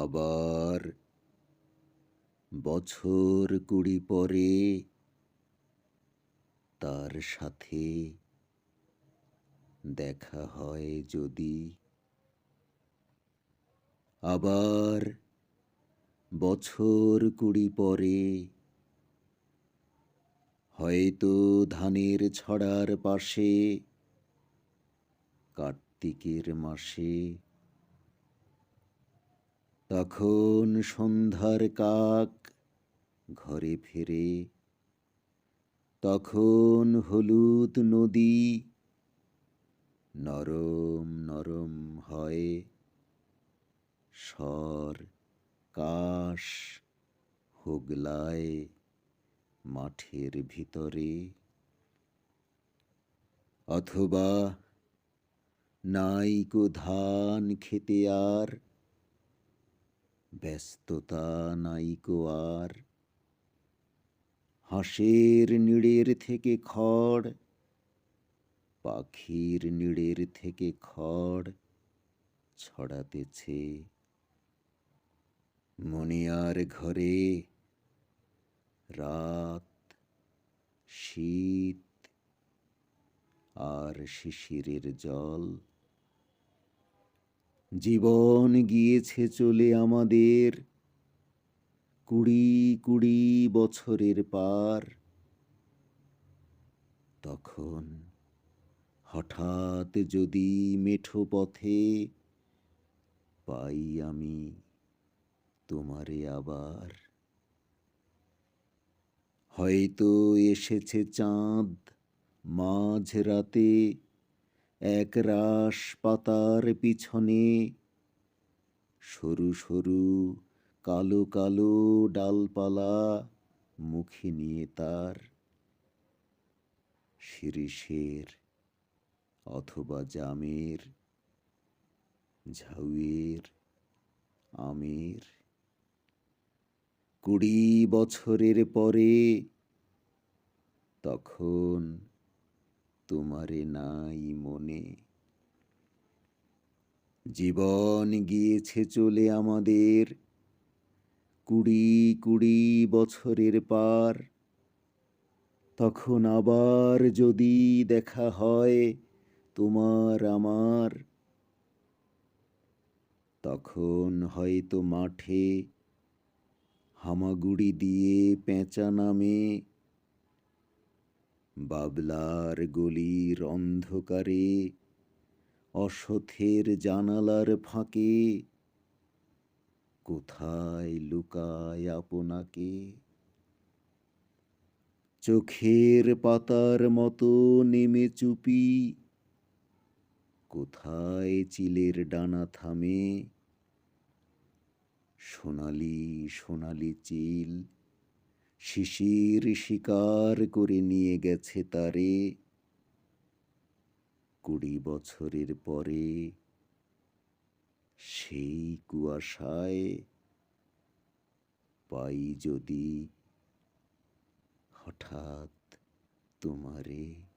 আবার বছর ২০ পরে তার সাথে দেখা হয় যদি, আবার বছর ২০ পরে হয়তো ধানের ছড়ার পাশে কার্তিকের মাসে, তখন সন্ধ্যার কাক ঘরে ফেরে, তখন হলুদ নদী নরম নরম হয়, স্বর কাশ হুগলায় মাঠের ভিতরে। অথবা নাইকো ধান খেতে আর ব্যস্ততা নাইকো আর, হাঁসের নিড়ের থেকে খড়, পাখির নিড়ের থেকে খড় ছড়াতেছে। মণিয়ার ঘরে রাত, শীত আর শিশিরের জল। জীবন গিয়েছে চলে আমাদের ২০ বছরের পার। তখন হঠাৎ যদি মেঠো পথে পাই আমি তোমারে আবার, হয়তো এসেছে চাঁদ মাঝ রাতে একরাশ পাতার পিছনে, সরু সরু কালো কালো ডালপালা মুখে নিয়ে তার। শিরীষের অথবা জামের, ঝাউয়ের, আমের। ২০ বছরের পরে তখন তোমারে নাই মনে। জীবন গিয়েছে চলে আমাদের ২০ বছরের পার। তখন আবার যদি দেখা হয় তোমার আমার, তখন হয়তো মাঠে হামাগুড়ি দিয়ে পেঁচা নামে, বাবলার গলির অন্ধকারে অসথের জানালার ফাঁকে কোথায় লুকায় আপনাকে। চোখের পাতার মতো নেমে চুপি কোথায় চিলের ডানা থামে। সোনালি সোনালি চিল শিশির শিকার করে নিয়ে গেছে তারে। ২০ বছরের পরে সেই কুয়াশায় পাই যদি হঠাৎ তোমারে।